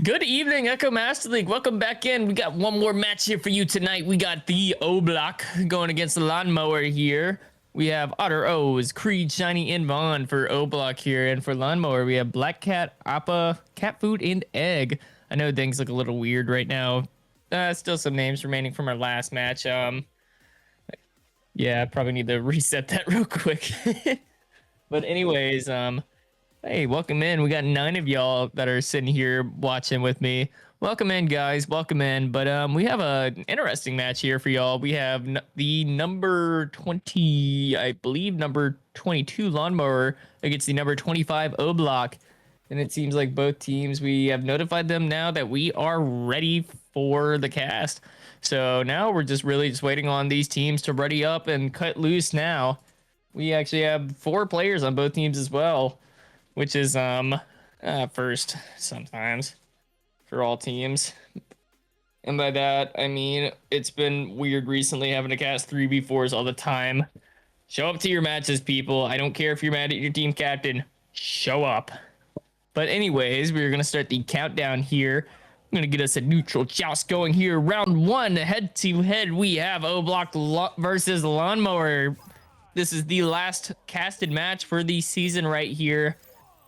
Good evening, Echo Master League. Welcome back in. We got one more match here for you tonight. We got the oblock going against the lawnmower here. We have Otter O's, Creed, Shiny, and Vaughn for oblock here. And for lawnmower, we have Black Cat, Appa, Cat Food, and Egg. I know things look a little weird right now. Still some names remaining from our last match. Yeah, I probably need to reset that real quick. But anyways, hey, welcome in. We got 9 of y'all that are sitting here watching with me. Welcome in, guys. Welcome in. But we have an interesting match here for y'all. We have the number 20, I believe, number 22 lawnmower against the number 25 oblock. And it seems like both teams, we have notified them now that we are ready for the cast. So now we're just waiting on these teams to ready up and cut loose now. We actually have 4 players on both teams as well, which is first sometimes for all teams. And by that, I mean, it's been weird recently having to cast 3v4s all the time. Show up to your matches, people. I don't care if you're mad at your team captain. Show up. But anyways, we're going to start the countdown here. I'm going to get us a neutral joust going here. Round 1, head-to-head, we have oblock versus lawnmower. This is the last casted match for the season right here.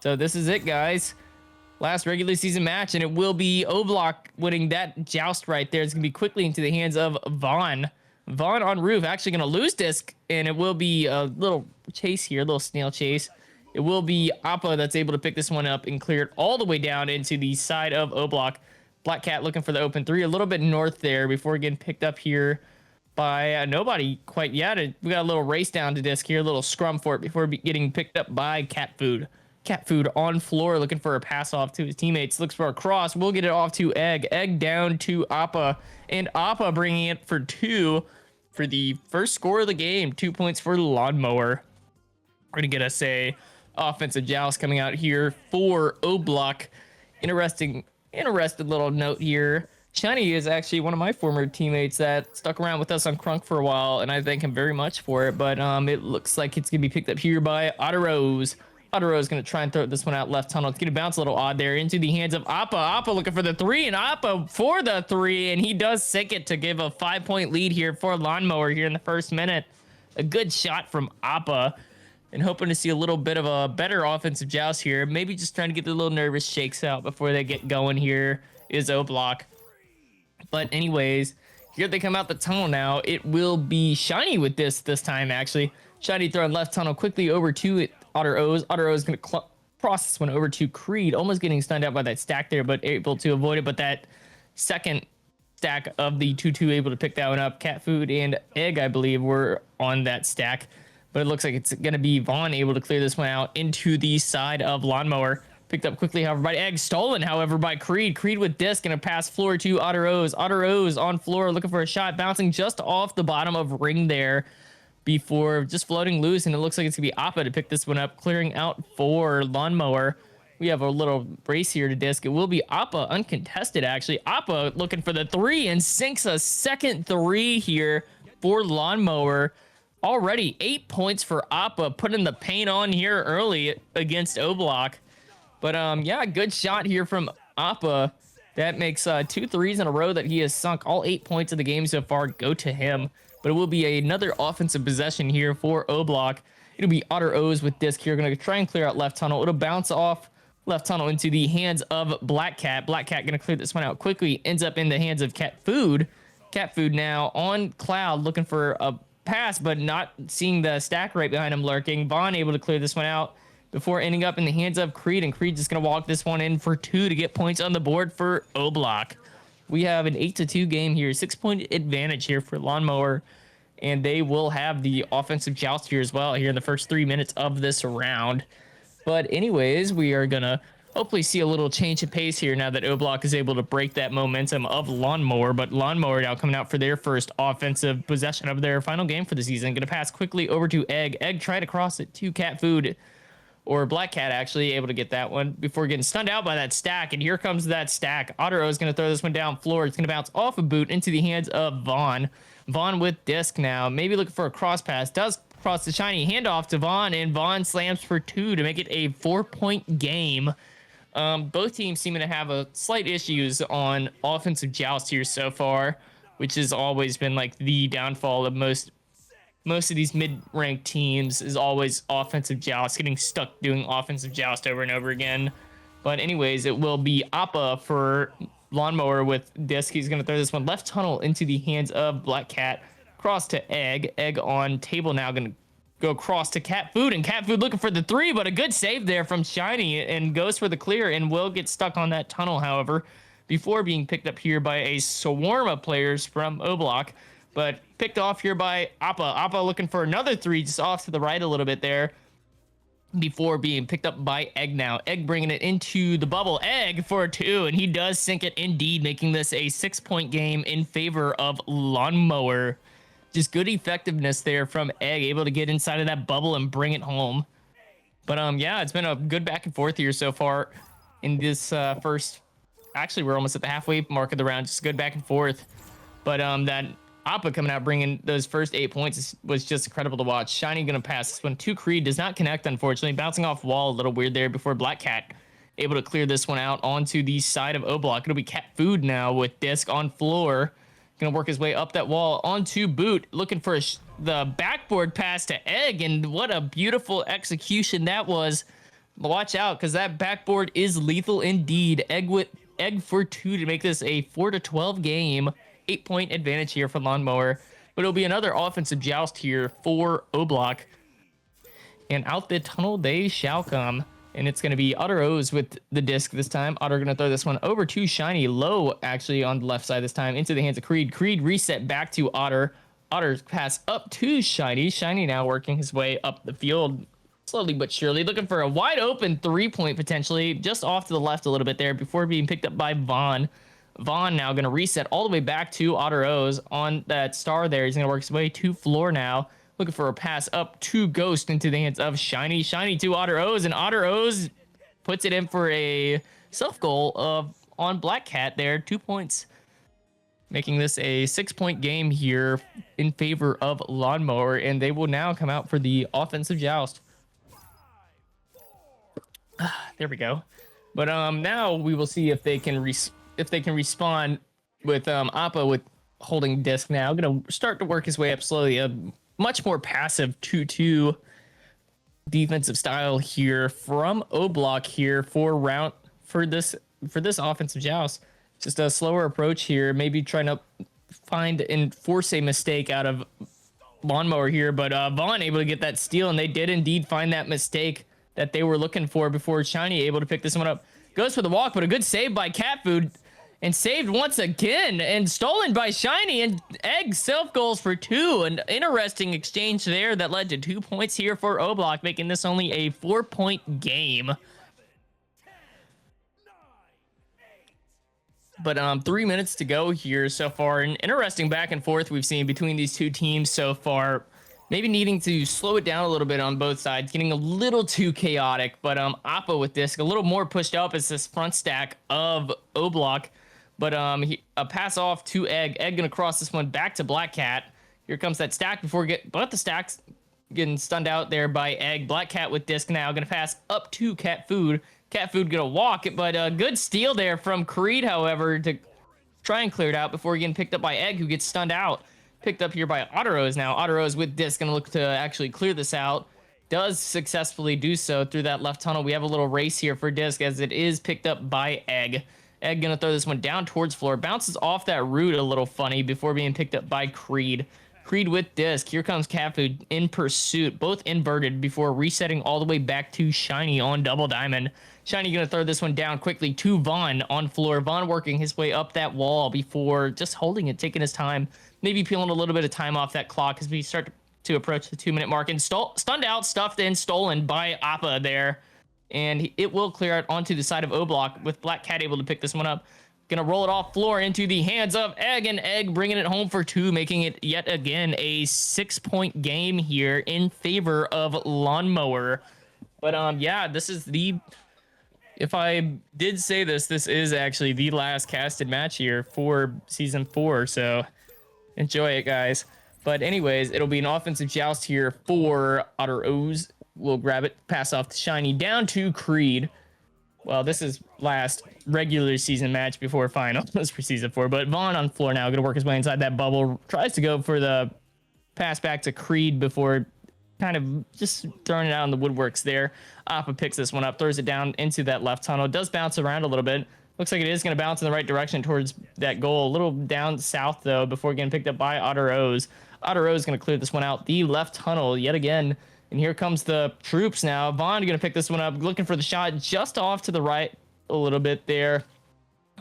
So this is it, guys. Last regular season match, and it will be oblock winning that joust right there. It's going to be quickly into the hands of Vaughn. Vaughn on roof, actually going to lose disc, and it will be a little chase here, a little snail chase. It will be Appa that's able to pick this one up and clear it all the way down into the side of oblock. Black Cat looking for the open 3, a little bit north there before getting picked up here by nobody quite yet. We got a little race down to disc here, a little scrum for it before getting picked up by Cat Food. Cat Food on floor looking for a pass off to his teammates. Looks for a cross. We'll get it off to Egg. Egg down to Appa. And Appa bringing it for 2 for the first score of the game. 2 points for lawnmower. We're going to get us a offensive joust coming out here for oblock. Interesting little note here. Shiny is actually one of my former teammates that stuck around with us on Crunk for a while, and I thank him very much for it. But it looks like it's going to be picked up here by Otter O's. Otter O's going to try and throw this one out left tunnel. It's going to bounce a little odd there into the hands of Appa. Appa looking for the 3, and Appa for the 3, and he does sink it to give a 5-point lead here for lawnmower here in the first minute. A good shot from Appa, and hoping to see a little bit of a better offensive joust here. Maybe just trying to get the little nervous shakes out before they get going here is oblock. But anyways, here they come out the tunnel now. It will be Shiny with this time, actually. Shiny throwing left tunnel quickly over to Otter O's. Otter O's going to cross this one over to Creed. Almost getting stunned out by that stack there, but able to avoid it. But that second stack of the 2-2 able to pick that one up. Cat Food and Egg, I believe, were on that stack. But it looks like it's going to be Vaughn able to clear this one out into the side of lawnmower. Picked up quickly, however, by Egg. Stolen, however, by Creed. Creed with disc and a pass floor to Otter O's. Otter O's on floor looking for a shot. Bouncing just off the bottom of ring there before just floating loose. And it looks like it's going to be Appa to pick this one up. Clearing out for lawnmower. We have a little race here to disc. It will be Appa uncontested, actually. Appa looking for the 3 and sinks a second 3 here for lawnmower. Already 8 points for Appa, putting the paint on here early against oblock. But yeah, good shot here from Appa. That makes 2 3s in a row that he has sunk. All 8 points of the game so far go to him. But it will be another offensive possession here for oblock. It'll be Otter O's with disc here. Going to try and clear out left tunnel. It'll bounce off left tunnel into the hands of Black Cat. Black Cat going to clear this one out quickly. Ends up in the hands of Cat Food. Cat Food now on Cloud looking for a pass, but not seeing the stack right behind him lurking. Vaughn able to clear this one out before ending up in the hands of Creed, and Creed just going to walk this one in for 2 to get points on the board for oblock. We have an 8-2 game here, 6-point advantage here for lawnmower, and they will have the offensive joust here as well here in the first 3 minutes of this round. But anyways, we are going to hopefully see a little change of pace here now that oblock is able to break that momentum of lawnmower. But lawnmower now coming out for their first offensive possession of their final game for the season. Going to pass quickly over to Egg. Egg tried to cross it to Cat Food, or Black Cat actually able to get that one before getting stunned out by that stack. And here comes that stack. Otter O is going to throw this one down floor. It's going to bounce off a boot into the hands of Vaughn. Vaughn with disc now, maybe looking for a cross pass. Does cross the Shiny, handoff to Vaughn, and Vaughn slams for 2 to make it a 4-point game. Both teams seem to have a slight issues on offensive joust here so far, which has always been like the downfall of most of these mid-ranked teams is always offensive joust, getting stuck doing offensive joust over and over again. But anyways, it will be Appa for lawnmower with disc. He's going to throw this one left tunnel into the hands of Black Cat. Cross to Egg. Egg on table now, going to go across to Cat Food, and Cat Food looking for the 3, but a good save there from Shiny, and goes for the clear, and will get stuck on that tunnel, however, before being picked up here by a swarm of players from oblock. But picked off here by Appa. Appa looking for another 3, just off to the right a little bit there, before being picked up by Egg now. Egg bringing it into the bubble. Egg for a 2, and he does sink it indeed, making this a 6-point game in favor of Lawnmower. Just good effectiveness there from Egg, able to get inside of that bubble and bring it home. But yeah, it's been a good back and forth here so far in this first. Actually, we're almost at the halfway mark of the round. Just good back and forth. But that Appa coming out bringing those first 8 points was just incredible to watch. Shiny gonna pass this one to Creed, does not connect, unfortunately. Bouncing off wall, a little weird there before Black Cat able to clear this one out onto the side of oblock. It'll be Cat Food now with disc on floor. Gonna work his way up that wall onto Boot, looking for the backboard pass to Egg, and what a beautiful execution that was. Watch out, because that backboard is lethal indeed. Egg for 2 to make this a 4-12 game. 8-point advantage here for Lawnmower, but it'll be another offensive joust here for oblock, and out the tunnel they shall come. And it's going to be Otter O's with the disc this time. Otter going to throw this one over to Shiny, low actually on the left side this time, into the hands of Creed. Creed reset back to Otter. Otter's pass up to Shiny. Shiny now working his way up the field slowly but surely, looking for a wide open 3-point potentially, just off to the left a little bit there before being picked up by Vaughn. Vaughn now going to reset all the way back to Otter O's on that star there. He's going to work his way to floor now, looking for a pass up to Ghost into the hands of Shiny. Shiny to Otter O's, and Otter O's puts it in for a self-goal on Black Cat there. 2 points, making this a 6-point game here in favor of Lawnmower, and they will now come out for the offensive joust. There we go. But now we will see if they can respond with Appa with holding disc now. Gonna start to work his way up slowly. A much more passive 2-2 defensive style here from oblock here for this offensive joust. Just a slower approach here, maybe trying to find and force a mistake out of Lawnmower here, but Vaughn able to get that steal, and they did indeed find that mistake that they were looking for before Shiny able to pick this one up. Goes for the walk, but a good save by Cat Food, and saved once again, and stolen by Shiny, and Egg self goals for 2. An interesting exchange there that led to 2 points here for oblock, making this only a 4-point game. But 3 minutes to go here so far. An interesting back and forth we've seen between these two teams so far. Maybe needing to slow it down a little bit on both sides, getting a little too chaotic. But Appa with disc a little more pushed up as this front stack of oblock. But a pass off to Egg. Egg gonna cross this one back to Black Cat. Here comes that stack but the stack's getting stunned out there by Egg. Black Cat with disc now, gonna pass up to Cat Food. Cat Food gonna walk it, but a good steal there from Creed, however, to try and clear it out before getting picked up by Egg, who gets stunned out. Picked up here by Otter O's now. Otter O's with disc gonna look to actually clear this out. Does successfully do so through that left tunnel. We have a little race here for disc as it is picked up by Egg. Egg gonna throw this one down towards floor. Bounces off that root a little funny before being picked up by Creed. Creed with disc. Here comes Cat Food in pursuit. Both inverted before resetting all the way back to Shiny on double diamond. Shiny gonna throw this one down quickly to Vaughn on floor. Vaughn working his way up that wall before just holding it, taking his time. Maybe peeling a little bit of time off that clock as we start to approach the 2-minute mark. And stunned out, stuffed in, stolen by Appa there. And it will clear out onto the side of oblock with Black Cat able to pick this one up. Gonna roll it off floor into the hands of Egg, and Egg bringing it home for 2, making it yet again a 6-point game here in favor of Lawnmower. But yeah, this is if I did say this is actually the last casted match here for season 4, so enjoy it, guys. But anyways, it'll be an offensive joust here for Otter O's. We'll grab it, pass off to Shiny, down to Creed. well, this is last regular season match before finals for season 4. But Vaughn on floor now, going to work his way inside that bubble. Tries to go for the pass back to Creed before kind of just throwing it out in the woodworks there. Appa picks this one up, throws it down into that left tunnel. Does bounce around a little bit. Looks like it is going to bounce in the right direction towards that goal. A little down south, though, before getting picked up by Otter Rose. Otter Rose is going to clear this one out. The left tunnel yet again. And here comes the troops now. Vaughn going to pick this one up, looking for the shot just off to the right a little bit there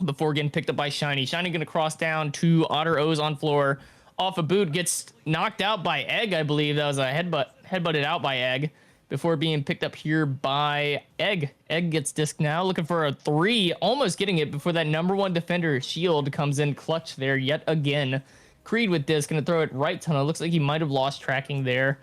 before getting picked up by Shiny. Shiny going to cross down to Otter O's on floor. Off a boot, gets knocked out by Egg, I believe. That was a headbutted out by Egg before being picked up here by Egg. Egg gets disc now, looking for a 3, almost getting it before that number 1 defender, Shield, comes in clutch there yet again. Creed with disc, going to throw it right tunnel. Looks like he might have lost tracking there.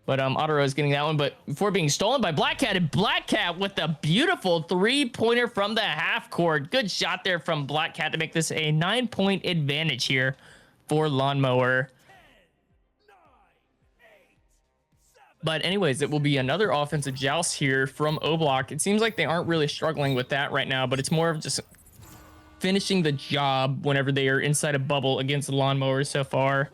But Otero is getting that one, but before being stolen by Black Cat, and Black Cat with a beautiful 3-pointer from the half court. Good shot there from Black Cat to make this a 9-point advantage here for Lawnmower. But anyways, it will be another offensive joust here from Oblock. It seems like they aren't really struggling with that right now, but it's more of just finishing the job whenever they are inside a bubble against the Lawnmowers so far.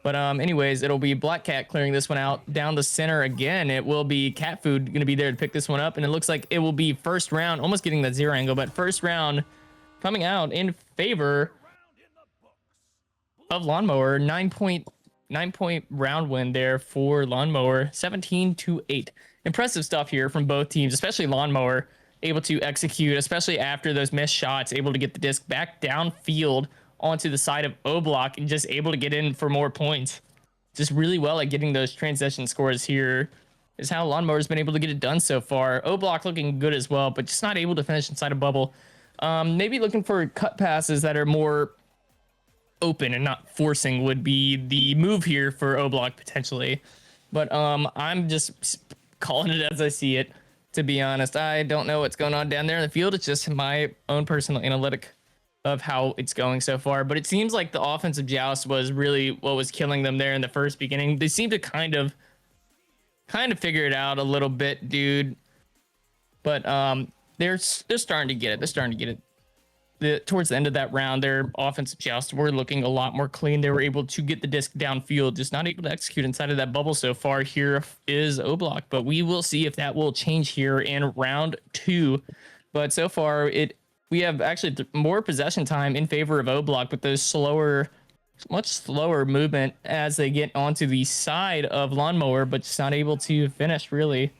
But anyways, it'll be Black Cat clearing this one out down the center again. It will be Cat Food going to be there to pick this one up. And it looks like it will be first round, almost getting that 0 angle, but first round coming out in favor of Lawnmower. 9-point round win there for Lawnmower, 17-8. Impressive stuff here from both teams, especially Lawnmower, able to execute, especially after those missed shots, able to get the disc back downfield onto the side of O-Block and just able to get in for more points. Just really well at getting those transition scores here is how Lawnmower's been able to get it done so far. O-Block looking good as well, but just not able to finish inside a bubble. Maybe looking for cut passes that are more open and not forcing would be the move here for O-Block potentially. But I'm just calling it as I see it, to be honest. I don't know what's going on down there in the field. It's just my own personal analytic of how it's going so far, but it seems like the offensive joust was really what was killing them there in the first beginning. They seem to kind of figure it out a little bit, dude. But they're starting to get it. They're starting to get it. Towards the end of that round, their offensive joust were looking a lot more clean. They were able to get the disc downfield, just not able to execute inside of that bubble so far. Here is O-Block, but we will see if that will change here in round 2. But so far, we have actually more possession time in favor of O-Block, with those much slower movement as they get onto the side of Lawnmower, but just not able to finish really.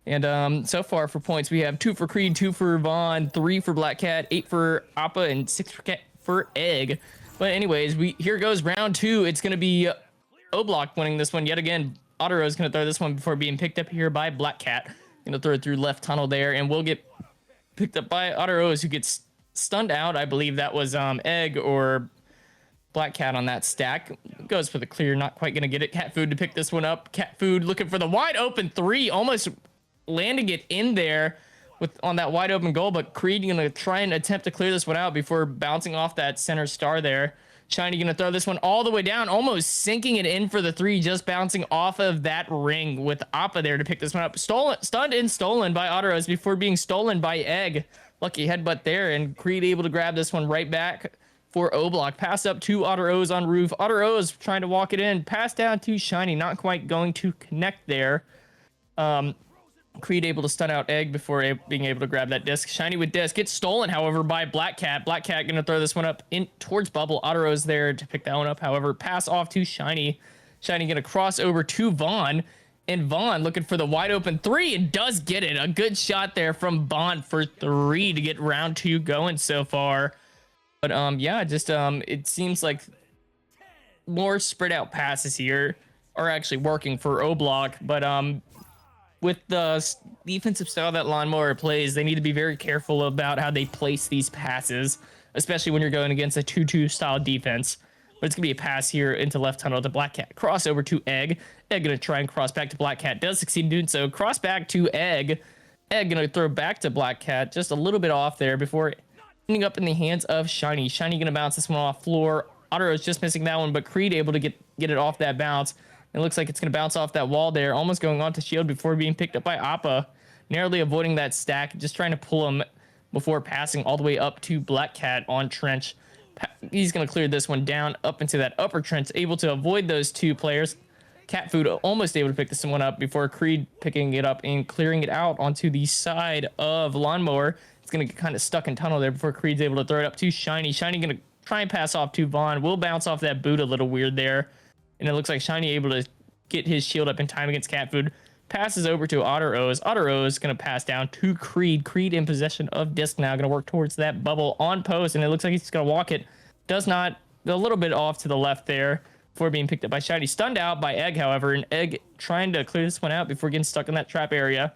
And so far for points, we have 2 for Creed, 2 for Vaughn, 3 for Black Cat, 8 for Appa, and 6 for Egg. But anyways, here goes round 2. It's going to be O-Block winning this one yet again. Otero is going to throw this one before being picked up here by Black Cat. Going to throw it through left tunnel there, and we'll get picked up by Otter O's, who gets stunned out. I believe that was Egg or Black Cat on that stack. Goes for the clear, not quite gonna get it. Cat Food to pick this one up. Cat Food looking for the wide open 3, almost landing it in there on that wide open goal, but Creed gonna try and attempt to clear this one out before bouncing off that center star there. Shiny gonna throw this one all the way down, almost sinking it in for the 3, just bouncing off of that ring with Appa there to pick this one up. Stunned and stolen by Otteros before being stolen by Egg. Lucky headbutt there, and Creed able to grab this one right back for O-Block. Pass up to Otteros on roof. Otteros trying to walk it in. Pass down to Shiny, not quite going to connect there. Creed able to stun out Egg before being able to grab that disc. Shiny with disc. Gets stolen, however, by Black Cat. Black Cat going to throw this one up in towards Bubble. Ottero's there to pick that one up, however. Pass off to Shiny. Shiny going to cross over to Vaughn. And Vaughn looking for the wide open 3 and does get it. A good shot there from Vaughn for 3 to get round 2 going so far. But yeah, just it seems like more spread out passes here are actually working for O-Block, but with the defensive style that Lawnmower plays, they need to be very careful about how they place these passes, especially when you're going against a 2-2 style defense. But it's gonna be a pass here into left tunnel to Black Cat. Cross over to Egg. Egg gonna try and cross back to Black Cat. Does succeed in doing so. Cross back to Egg. Egg gonna throw back to Black Cat. Just a little bit off there before ending up in the hands of Shiny. Shiny gonna bounce this one off floor. Otter is just missing that one, but Creed able to get it off that bounce. It looks like it's gonna bounce off that wall there, almost going on to Shield before being picked up by Appa. Narrowly avoiding that stack, just trying to pull him before passing all the way up to Black Cat on trench. He's going to clear this one down up into that upper trench, able to avoid those two players. Cat Food almost able to pick this one up before Creed picking it up and clearing it out onto the side of Lawnmower. It's going to get kind of stuck in tunnel there before Creed's able to throw it up to Shiny. Shiny going to try and pass off to Vaughn. Will bounce off that boot a little weird there. And it looks like Shiny able to get his shield up in time against Cat Food. Passes over to Otter O's. Otter O's going to pass down to Creed. Creed in possession of disc now. Going to work towards that bubble on post. And it looks like he's going to walk it. Does not. A little bit off to the left there before being picked up by Shiny. Stunned out by Egg, however. And Egg trying to clear this one out before getting stuck in that trap area.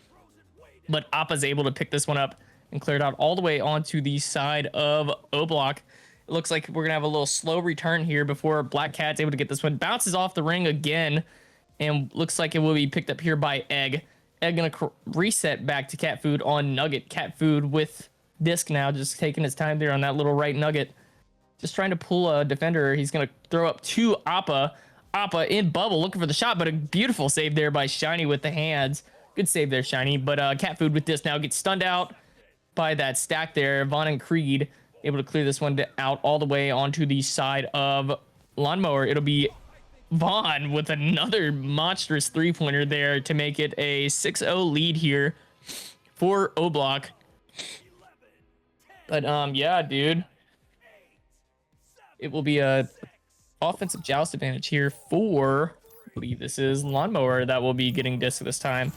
But Appa's able to pick this one up and clear it out all the way onto the side of O-Block. It looks like we're going to have a little slow return here before Black Cat's able to get this one. Bounces off the ring again. And looks like it will be picked up here by Egg. Egg going to reset back to Cat Food on Nugget. Cat Food with disc now, just taking his time there on that little right Nugget. Just trying to pull a defender. He's going to throw up to Appa. Appa in bubble, looking for the shot, but a beautiful save there by Shiny with the hands. Good save there, Shiny. But Cat Food with disc now gets stunned out by that stack there. Vaughn and Creed able to clear this one out all the way onto the side of Lawnmower. It'll be Vaughn with another monstrous three-pointer there to make it a 6-0 lead here for O-Block. But yeah, dude, it will be a offensive joust advantage here for, I believe this is Lawnmower that will be getting disc this time.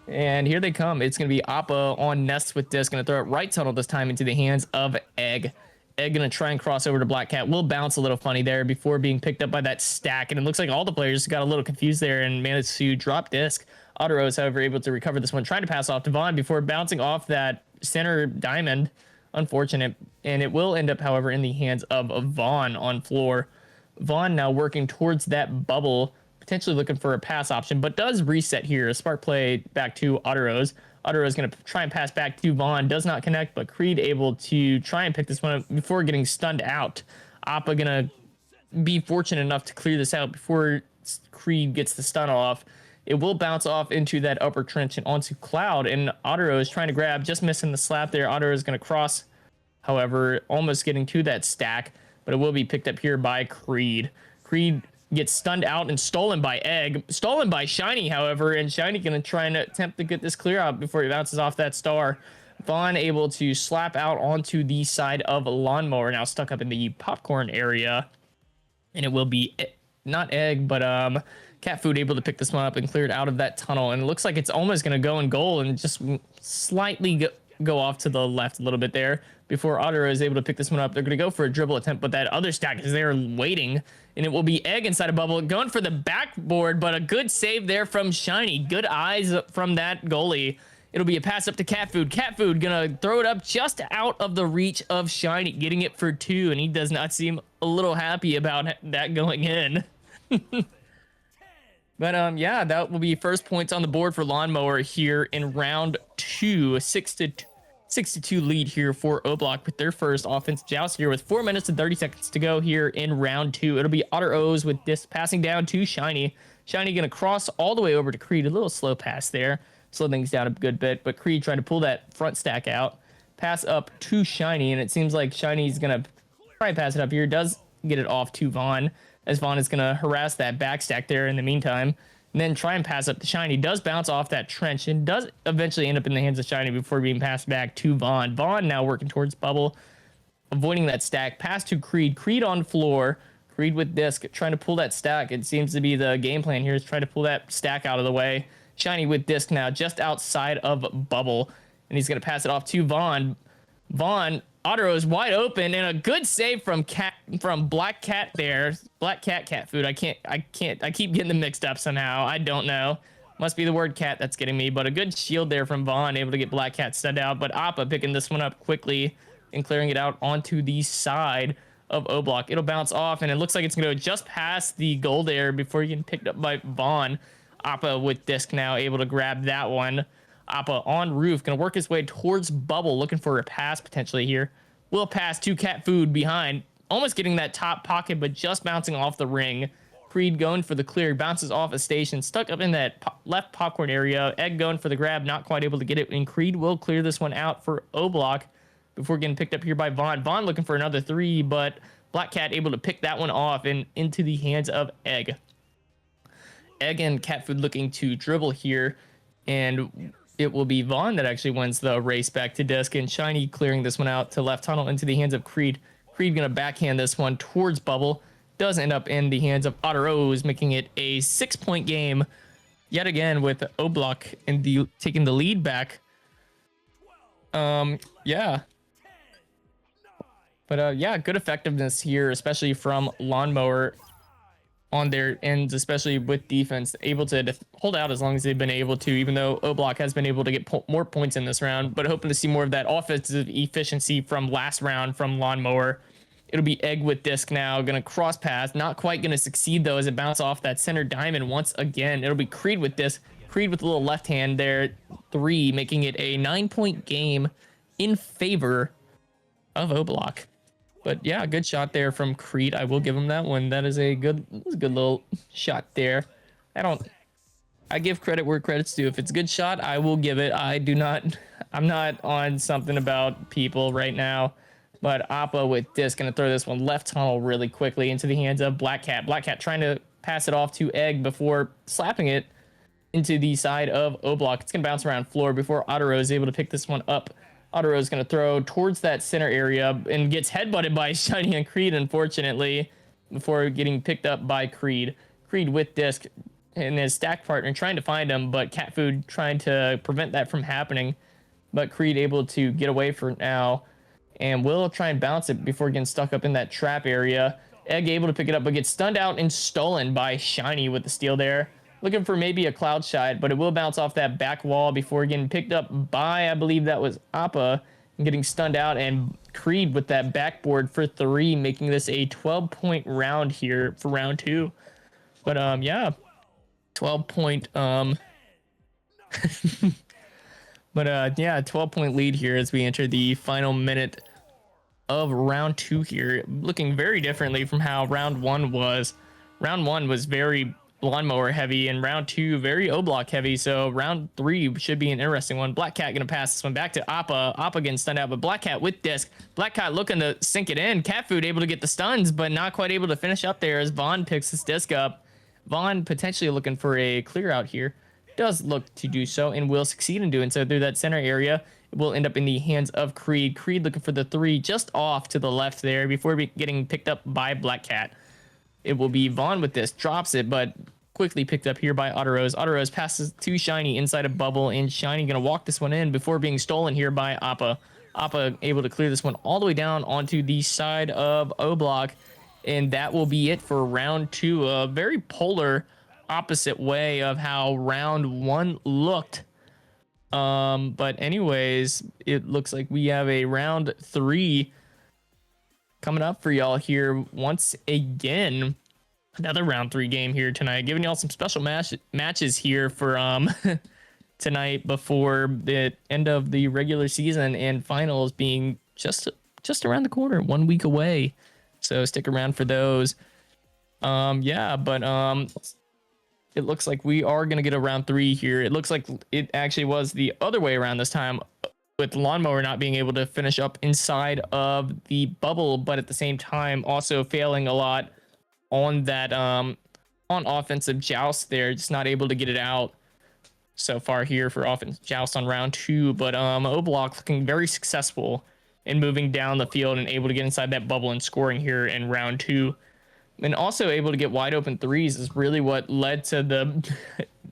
And here they come. It's going to be Appa on Nest with disc. Going to throw it right tunnel this time into the hands of Egg. Egg going to try and cross over to Black Cat. Will bounce a little funny there before being picked up by that stack. And it looks like all the players got a little confused there and managed to drop disc. Otter Rose, however, able to recover this one. Trying to pass off to Vaughn before bouncing off that center diamond. Unfortunate. And it will end up, however, in the hands of Vaughn on floor. Vaughn now working towards that bubble, potentially looking for a pass option, but does reset here. A smart play back to Otter Rose. Otter Rose going to try and pass back to Vaughn. Does not connect, but Creed able to try and pick this one up before getting stunned out. Appa going to be fortunate enough to clear this out before Creed gets the stun off. It will bounce off into that upper trench and onto Cloud, and Otter Rose trying to grab, just missing the slap there. Otter Rose going to cross, however, almost getting to that stack, but it will be picked up here by Creed. Creed gets stunned out and stolen by Egg. Stolen by Shiny, however, and Shiny going to try and attempt to get this clear out before he bounces off that star. Vaughn able to slap out onto the side of Lawnmower, now stuck up in the popcorn area. And it will be not Egg, but Cat Food able to pick this one up and clear it out of that tunnel. And it looks like it's almost going to go in goal and just slightly go off to the left a little bit there before Otter is able to pick this one up. They're going to go for a dribble attempt, but that other stack is there waiting, and it will be Egg inside a bubble going for the backboard, but a good save there from Shiny. Good eyes from that goalie. It'll be a pass up to Cat Food. Cat Food gonna throw it up just out of the reach of Shiny, getting it for 2, and he does not seem a little happy about that going in. But yeah, that will be first points on the board for Lawnmower here in round 2. 6-2 lead here for O-Block with their first offensive joust here with 4 minutes and 30 seconds to go here in round 2. It'll be Otter O's with this passing down to Shiny. Shiny going to cross all the way over to Creed. A little slow pass there. Slow things down a good bit, but Creed trying to pull that front stack out. Pass up to Shiny, and it seems like Shiny's going to try and pass it up here. Does get it off to Vaughn, as Vaughn is going to harass that back stack there in the meantime. And then try and pass up to Shiny. Does bounce off that trench and does eventually end up in the hands of Shiny before being passed back to Vaughn. Vaughn now working towards bubble, avoiding that stack. Pass to Creed. Creed on floor. Creed with disc, trying to pull that stack. It seems to be the game plan here is try to pull that stack out of the way. Shiny with disc now just outside of bubble. And he's going to pass it off to Vaughn. Vaughn, Otter is wide open, and a good save from Black Cat there. Black Cat Food. I keep getting them mixed up somehow. I don't know. Must be the word cat that's getting me, but a good shield there from Vaughn, able to get Black Cat stunned out. But Appa picking this one up quickly and clearing it out onto the side of O-Block. It'll bounce off, and it looks like it's going to go just past the goal there before getting picked up by Vaughn. Appa with disc now, able to grab that one. Appa on roof, going to work his way towards bubble, looking for a pass potentially here. Will pass to Cat Food behind, almost getting that top pocket, but just bouncing off the ring. Creed going for the clear, bounces off a station, stuck up in that left popcorn area. Egg going for the grab, not quite able to get it, and Creed will clear this one out for O-Block. before getting picked up here by Vaughn. Vaughn looking for another 3, but Black Cat able to pick that one off and into the hands of Egg. Egg and Cat Food looking to dribble here, and it will be Vaughn that actually wins the race back to disc, and Shiny clearing this one out to left tunnel into the hands of Creed. Creed gonna backhand this one towards Bubble. Does end up in the hands of Otter O's, making it a 6-point game yet again with oblock and taking the lead back. Yeah. But yeah, good effectiveness here, especially from Lawnmower on their ends, especially with defense, able to hold out as long as they've been able to, even though oblock has been able to get more points in this round, but hoping to see more of that offensive efficiency from last round from Lawnmower. It'll be Egg with disc now, gonna cross pass, not quite gonna succeed though as it bounces off that center diamond once again. It'll be Creed with disc, Creed with a little left hand there, 3, making it a 9-point game in favor of oblock. But yeah, good shot there from Creed. I will give him that one. That is a good little shot there. I give credit where credit's due. If it's a good shot, I will give it. I'm not on something about people right now. But Appa with disc gonna throw this one left tunnel really quickly into the hands of Black Cat. Black Cat trying to pass it off to Egg before slapping it into the side of oblock. It's gonna bounce around floor before Ottero is able to pick this one up. Ottero is going to throw towards that center area and gets headbutted by Shiny and Creed, unfortunately, before getting picked up by Creed. Creed with disc and his stack partner trying to find him, but Cat Food trying to prevent that from happening. But Creed able to get away for now and will try and bounce it before getting stuck up in that trap area. Egg able to pick it up, but gets stunned out and stolen by Shiny with the steal there. Looking for maybe a cloud shot, but it will bounce off that back wall before getting picked up by, I believe that was Appa, and getting stunned out, and Creed with that backboard for 3, making this a 12-point round here for round 2. But yeah, 12-point but yeah, 12-point lead here as we enter the final minute of round 2 here, looking very differently from how round 1 was. Round 1 was very Lawnmower heavy, and round 2 very oblock heavy, so round 3 should be an interesting one. Black Cat gonna pass this one back to Appa. Appa getting stunned out, but Black Cat with disc. Black Cat looking to sink it in. Cat Food able to get the stuns, but not quite able to finish up there as Vaughn picks his disc up. Vaughn potentially looking for a clear out here. Does look to do so and will succeed in doing so through that center area. It will end up in the hands of Creed. Creed looking for the 3 just off to the left there before getting picked up by Black Cat. It will be Vaughn with this, drops it, but quickly picked up here by Otterose. Otterose passes to Shiny inside a bubble, and Shiny gonna walk this one in before being stolen here by Appa. Appa able to clear this one all the way down onto the side of oblock, and that will be it for round 2. A very polar opposite way of how round 1 looked. But anyways, it looks like we have a round 3 coming up for y'all here once again. Another round 3 game here tonight, giving y'all some special matches here for tonight before the end of the regular season and finals being just around the corner, 1 week away. So stick around for those. Yeah, but it looks like we are gonna get a round 3 here. It looks like it actually was the other way around this time, with Lawnmower not being able to finish up inside of the bubble, but at the same time also failing a lot on that on offensive joust there, just not able to get it out so far here for offensive joust on round 2. But oblock looking very successful in moving down the field and able to get inside that bubble and scoring here in round 2, and also able to get wide open 3s is really what led to the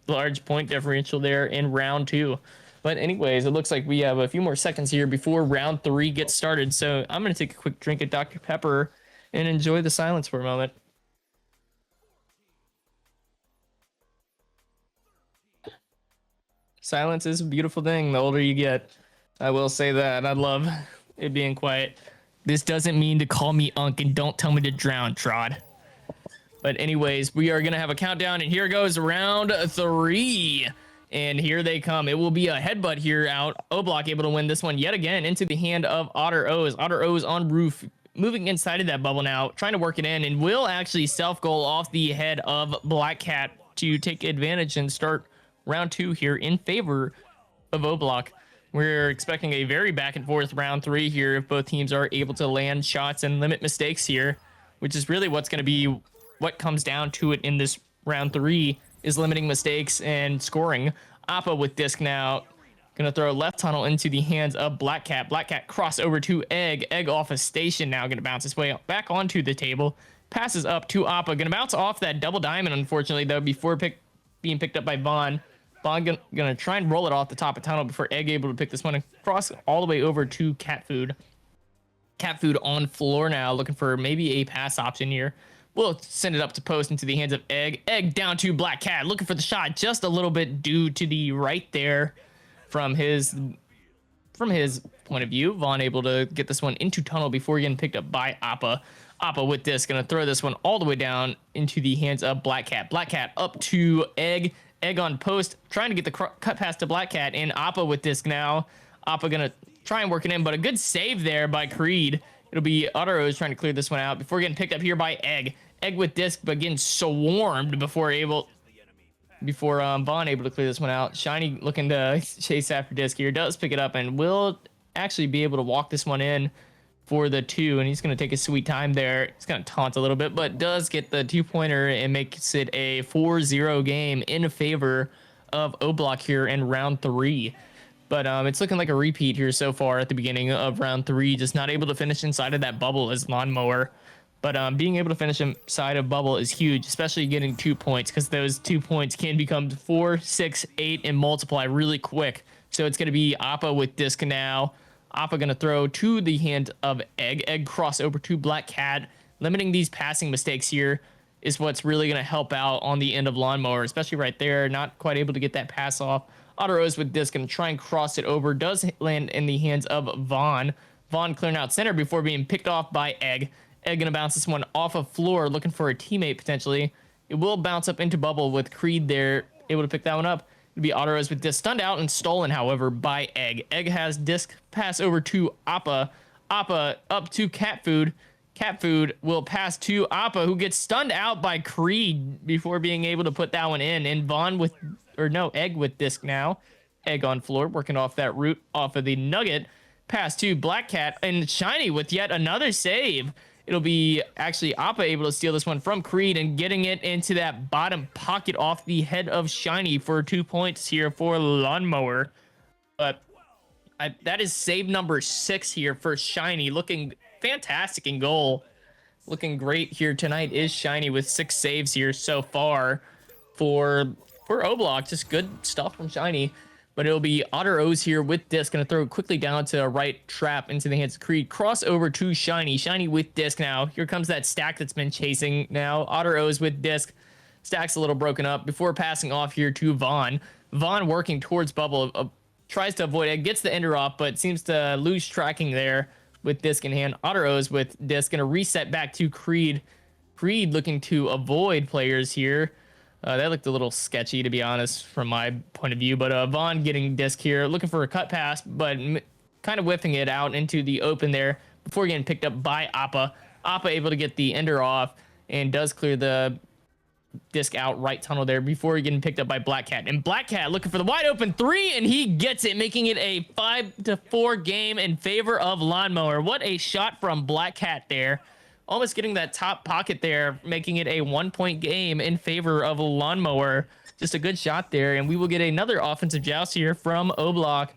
large point differential there in round 2. But anyways, it looks like we have a few more seconds here before round 3 gets started, so I'm going to take a quick drink of Dr. Pepper and enjoy the silence for a moment. Silence is a beautiful thing the older you get. I will say that. I love it being quiet. This doesn't mean to call me Unk, and don't tell me to drown, Trod. But anyways, we are going to have a countdown, and here goes round 3. And here they come. It will be a headbutt here out. Oblock able to win this one yet again into the hand of Otter O's. Otter O's on roof, moving inside of that bubble now, trying to work it in, and will actually self-goal off the head of Black Cat to take advantage and start round 2 here in favor of oblock. We're expecting a very back and forth round 3 here if both teams are able to land shots and limit mistakes here, which is really what's going to be what comes down to it in this round 3 is limiting mistakes and scoring. Appa with disc now. Gonna throw left tunnel into the hands of Black Cat. Black Cat cross over to Egg. Egg off a station now. Gonna bounce his way back onto the table. Passes up to Appa. Gonna bounce off that double diamond, unfortunately, though, before being picked up by Vaughn. Vaughn gonna try and roll it off the top of tunnel before Egg able to pick this one and cross all the way over to Cat Food. Cat Food on floor now, looking for maybe a pass option here. We'll send it up to post into the hands of Egg. Egg down to Black Cat, looking for the shot just a little bit due to the right there from his point of view. Vaughn able to get this one into tunnel before getting picked up by Appa. Appa with this, gonna throw this one all the way down into the hands of Black Cat. Black Cat up to Egg. Egg on post, trying to get the cut pass to Black Cat, and Appa with disc now. Appa gonna try and work it in, but a good save there by Creed. It'll be Otteros trying to clear this one out before getting picked up here by Egg. Egg with disc, but getting swarmed before Vaughn able to clear this one out. Shiny looking to chase after disc here, does pick it up and will actually be able to walk this one in for the 2, and he's going to take a sweet time there. He's going to taunt a little bit, but does get the 2-pointer and makes it a 4-0 game in favor of oblock here in round 3. But it's looking like a repeat here so far at the beginning of round 3. Just not able to finish inside of that bubble as lawnmower. But being able to finish inside of bubble is huge, especially getting 2 points, because those 2 points can become 4, 6, 8, and multiply really quick. So it's going to be Appa with disc now. Appa going to throw to the hand of Egg. Egg cross over to Black Cat. Limiting these passing mistakes here is what's really going to help out on the end of lawnmower, especially right there. Not quite able to get that pass off. Otteros with disc going to try and cross it over. Does land in the hands of Vaughn. Vaughn clearing out center before being picked off by Egg. Egg going to bounce this one off of floor, looking for a teammate potentially. It will bounce up into bubble with Creed there, able to pick that one up. It'll be Otteros with disc stunned out and stolen, however, by Egg. Egg has disc pass over to Appa. Appa up to Cat Food. Cat Food will pass to Appa, who gets stunned out by Creed before being able to put that one in. And Vaughn with, Egg with disc now. Egg on floor, working off that root off of the nugget. Pass to Black Cat, and Shiny with yet another save. It'll be actually Appa able to steal this one from Creed and getting it into that bottom pocket off the head of Shiny for 2 points here for lawnmower. But that is save number 6 here for Shiny, looking fantastic in goal. Looking great here tonight is Shiny with 6 saves here so far for oblock. Just good stuff from Shiny. But it'll be Otteros here with disc. Going to throw quickly down to a right trap into the hands of Creed. Cross over to Shiny. Shiny with disc now. Here comes that stack that's been chasing now. Otteros with disc. Stack's a little broken up before passing off here to Vaughn. Vaughn working towards bubble. Tries to avoid it. Gets the ender off, but seems to lose tracking there with disc in hand. Otteros with disc. Going to reset back to Creed. Creed looking to avoid players here. That looked a little sketchy, to be honest, from my point of view. But Vaughn getting disc here, looking for a cut pass, but kind of whiffing it out into the open there before getting picked up by Appa. Appa able to get the ender off and does clear the disc out right tunnel there before getting picked up by Black Cat. And Black Cat looking for the wide open 3, and he gets it, making it a 5-4 game in favor of lawnmower. What a shot from Black Cat there. Almost getting that top pocket there, making it a 1-point game in favor of a lawnmower. Just a good shot there, and we will get another offensive joust here from oblock.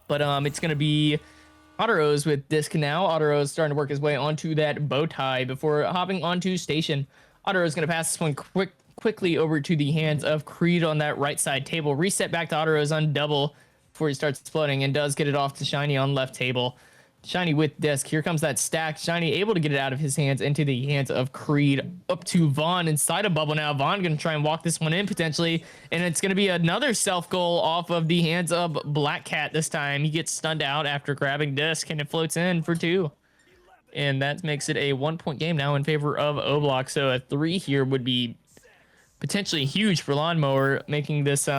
But it's going to be Otteros with disc now. Otteros starting to work his way onto that bow tie before hopping onto station. Otteros going to pass this one quickly over to the hands of Creed on that right side table. Reset back to Otteros on double before he starts exploding, and does get it off to Shiny on left table. Shiny with disc. Here comes that stack. Shiny able to get it out of his hands into the hands of Creed. Up to Vaughn inside of bubble now. Vaughn going to try and walk this one in potentially. And it's going to be another self goal off of the hands of Black Cat this time. He gets stunned out after grabbing disc, and it floats in for 2. And that makes it a 1-point game now in favor of oblock. So a 3 here would be potentially huge for lawnmower, making this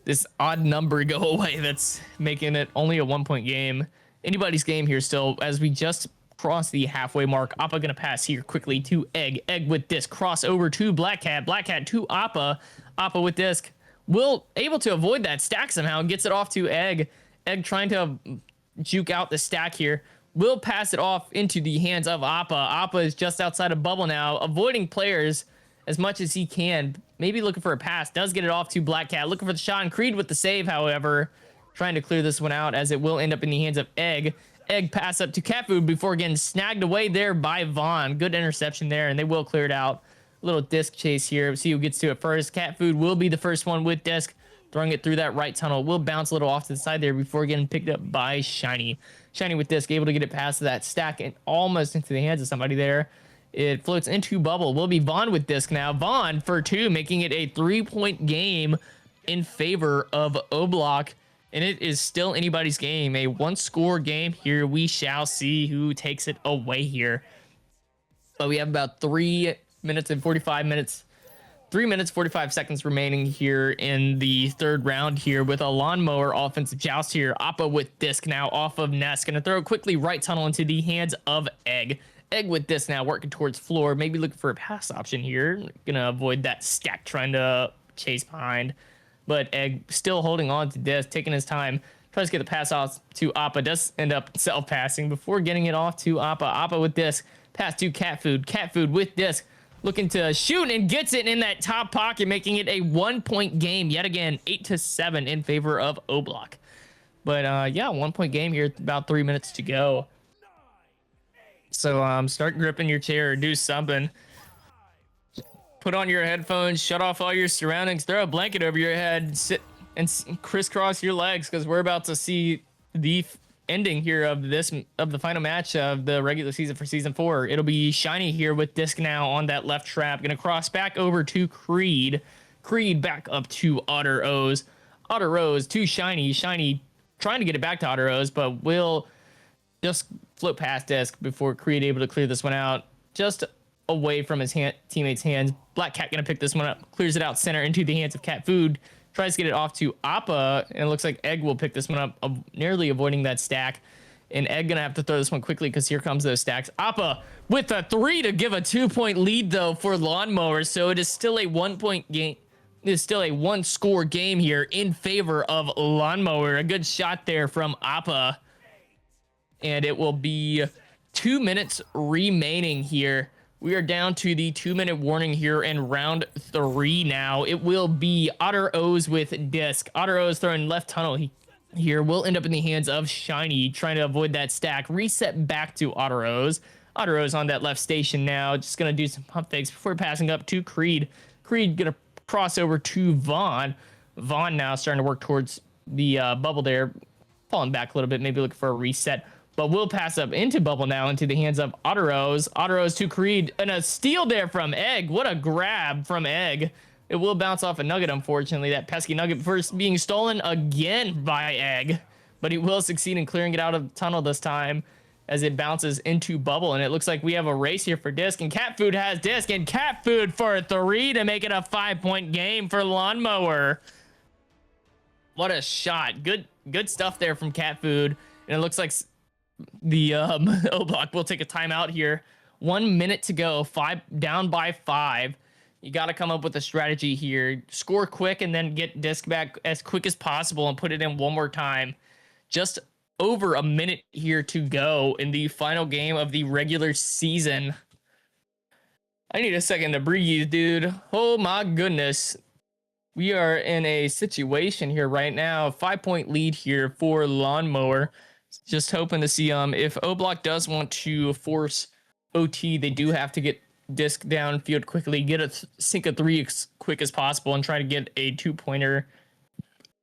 this odd number go away. That's making it only a 1-point game. Anybody's game here still, as we just cross the halfway mark. Appa gonna pass here quickly to Egg. Egg with disc. Cross over to Black Cat. Black Cat to Appa. Appa with disc. will able to avoid that stack somehow and gets it off to Egg. Egg trying to juke out the stack here. Will pass it off into the hands of Appa. Appa is just outside of bubble now, avoiding players as much as he can. Maybe looking for a pass. Does get it off to Black Cat. Looking for the shot, and Creed with the save, however. Trying to clear this one out as it will end up in the hands of Egg. Egg pass up to Cat Food before getting snagged away there by Vaughn. Good interception there, and they will clear it out. Little disc chase here. See who gets to it first. Cat Food will be the first one with disc. Throwing it through that right tunnel. Will bounce a little off to the side there before getting picked up by Shiny. Shiny with disc, able to get it past that stack and almost into the hands of somebody there. It floats into bubble. Will be Vaughn with disc now. Vaughn for 2, making it a 3-point game in favor of oblock. And it is still anybody's game. A 1-score game here. We shall see who takes it away here. But we have about 3 minutes and 45 minutes. 3 minutes, 45 seconds remaining here in the third round here with a lawnmower offensive joust here. Appa with disc now off of Nest. Going to throw it quickly right tunnel into the hands of Egg. Egg with disc now working towards floor. Maybe looking for a pass option here. Going to avoid that stack trying to chase behind. But Egg still holding on to disc, taking his time. Tries to get the pass off to Appa. Does end up self-passing before getting it off to Appa. Appa with disc. Pass to Cat Food. Cat Food with disc. Looking to shoot and gets it in that top pocket, making it a 1-point game. Yet again, 8-7 in favor of oblock. But yeah, 1-point game here. About 3 minutes to go. So start gripping your chair or do something. Put on your headphones, shut off all your surroundings, throw a blanket over your head, sit and crisscross your legs because we're about to see the ending here of the final match of the regular season for season 4. It'll be Shiny here with disc now on that left trap. Gonna cross back over to Creed. Creed back up to Otter O's. Otter O's to Shiny. Shiny trying to get it back to Otter O's, but will just float past disc before Creed able to clear this one out. Just away from his teammate's hands. Black Cat gonna pick this one up, clears it out center into the hands of Cat Food, tries to get it off to Appa, and it looks like Egg will pick this one up, nearly avoiding that stack. And Egg gonna have to throw this one quickly because here comes those stacks. Appa with a 3 to give a 2-point lead though for Lawnmower, so it is still a 1-point game. It is still a 1-score game here in favor of Lawnmower. A good shot there from Appa, and it will be 2 minutes remaining here. We are down to the 2-minute warning here in round 3 now. It will be Otter O's with disc. Otter O's throwing left tunnel here. Will end up in the hands of Shiny, trying to avoid that stack. Reset back to Otter O's. Otter O's on that left station now. Just going to do some pump fakes before passing up to Creed. Creed going to cross over to Vaughn. Vaughn now starting to work towards the bubble there. Falling back a little bit, maybe looking for a reset. But we'll pass up into bubble now into the hands of Otter O's. Otter O's to Creed. And a steal there from Egg. What a grab from Egg. It will bounce off a nugget, unfortunately. That pesky nugget first being stolen again by Egg. But he will succeed in clearing it out of the tunnel this time as it bounces into bubble. And it looks like we have a race here for disc. And Cat Food has disc. And Cat Food for a 3 to make it a 5-point game for Lawnmower. What a shot. Good stuff there from Cat Food. And it looks like the oblock will take a timeout here. 1 minute to go. Down by 5. You got to come up with a strategy here. Score quick and then get disc back as quick as possible and put it in one more time. Just over a minute here to go in the final game of the regular season. I need a second to breathe, dude. Oh my goodness. We are in a situation here right now. 5-point lead here for Lawnmower. Just hoping to see if oblock does want to force OT, they do have to get disc downfield quickly, get a sink a 3 as quick as possible, and try to get a 2-pointer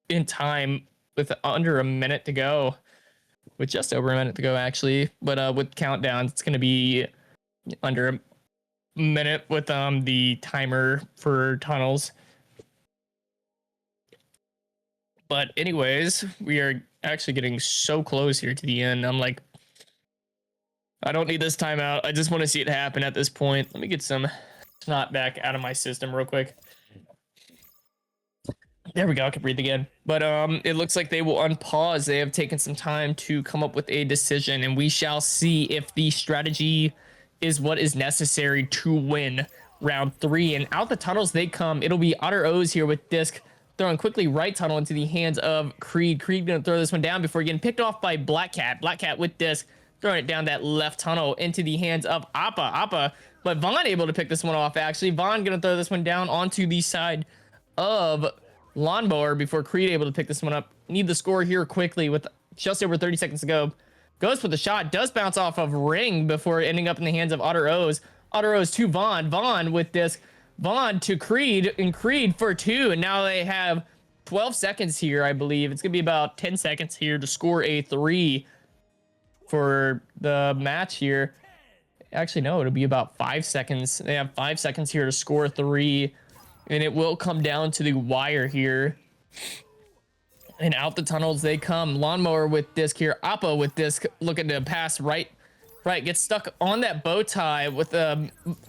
in time with under a minute to go. With just over a minute to go, actually. But with countdowns, it's going to be under a minute with the timer for tunnels. But anyways, we are actually getting so close here to the end. I'm like, I don't need this timeout. I just want to see it happen at this point. Let me get some snot back out of my system real quick. There we go. I can breathe again. But it looks like they will unpause. They have taken some time to come up with a decision, and we shall see if the strategy is what is necessary to win round 3. And out the tunnels they come. It'll be Otter O's here with disc. throwing quickly right tunnel into the hands of Creed. Creed gonna throw this one down before getting picked off by Black Cat. Black Cat with disc, throwing it down that left tunnel into the hands of Appa. But Vaughn able to pick this one off, actually. Vaughn gonna throw this one down onto the side of Lawnmower before Creed able to pick this one up. Need the score here quickly with just over 30 seconds to go. Goes for the shot, does bounce off of Ring before ending up in the hands of Otter O's. Otter O's to Vaughn. Vaughn with disc. Vaughn to Creed, and Creed for 2. And now they have 12 seconds here, I believe. It's going to be about 10 seconds here to score a 3 for the match here. Actually, no, it'll be about 5 seconds. They have 5 seconds here to score 3. And it will come down to the wire here. And out the tunnels they come. Lawnmower with disc here. Appa with disc looking to pass right. Gets stuck on that bow tie with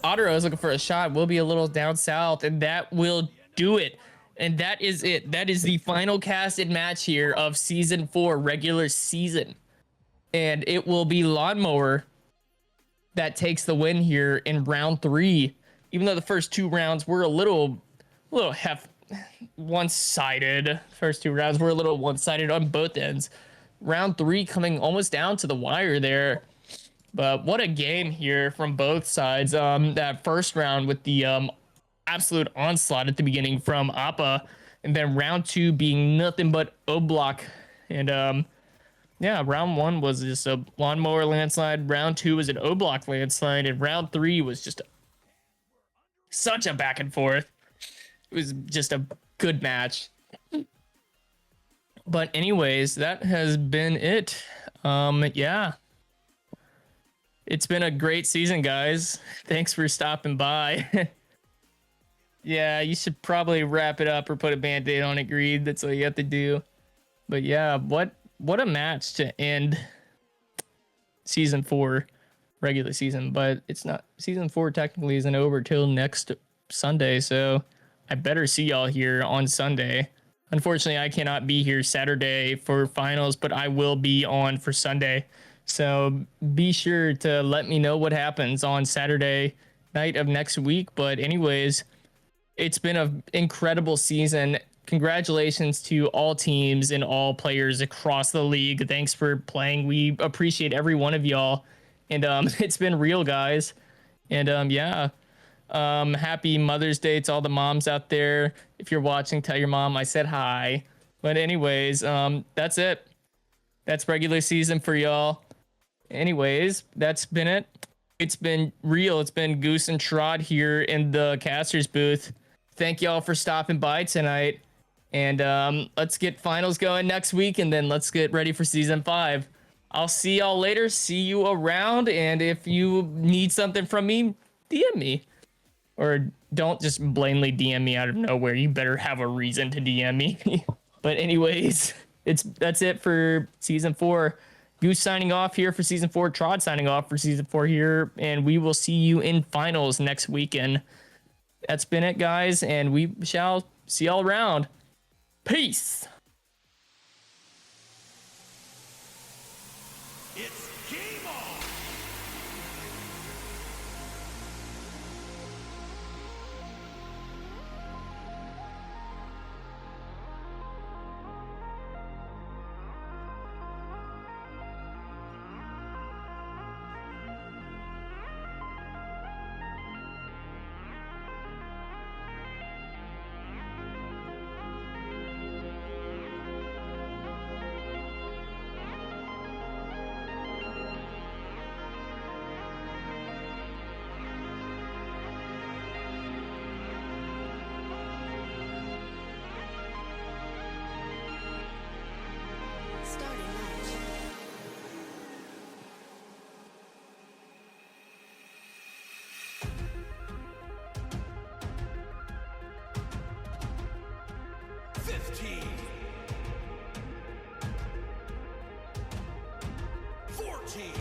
Otter O's looking for a shot. Will be a little down south, and that will do it. And that is it. That is the final casted match here of Season 4 regular season. And it will be Lawnmower that takes the win here in round 3. Even though the first 2 rounds were a little one-sided. First 2 rounds were a little one-sided on both ends. Round 3 coming almost down to the wire there. But what a game here from both sides. That first round with the absolute onslaught at the beginning from Appa, and then round 2 being nothing but oblock. And yeah, round 1 was just a Lawnmower landslide. Round 2 was an oblock landslide, and round 3 was just such a back and forth. It was just a good match. But anyways, that has been it. Yeah. It's been a great season, guys. Thanks for stopping by. Yeah, you should probably wrap it up or put a band-aid on it, Greed. That's what you have to do. But yeah, what a match to end Season 4 regular season. But it's not, Season 4 technically isn't over till next Sunday, so I better see y'all here on Sunday. Unfortunately, I cannot be here Saturday for finals, but I will be on for Sunday. So be sure to let me know what happens on Saturday night of next week. But anyways, it's been an incredible season. Congratulations to all teams and all players across the league. Thanks for playing. We appreciate every one of y'all. And it's been real, guys. And yeah, happy Mother's Day to all the moms out there. If you're watching, tell your mom I said hi. But anyways, that's it. That's regular season for y'all. Anyways, that's been it. It's been real. It's been Goose and Trot here in the caster's booth. Thank y'all for stopping by tonight. And let's get finals going next week, and then let's get ready for Season 5. I'll see y'all later. See you around. And if you need something from me, DM me. Or don't just blatantly DM me out of nowhere. You better have a reason to DM me. But anyways, that's it for Season 4. Goose signing off here for Season 4. Trod signing off for Season 4 here. And we will see you in finals next weekend. That's been it, guys. And we shall see y'all around. Peace. It's game on. Starting match. $15, $14.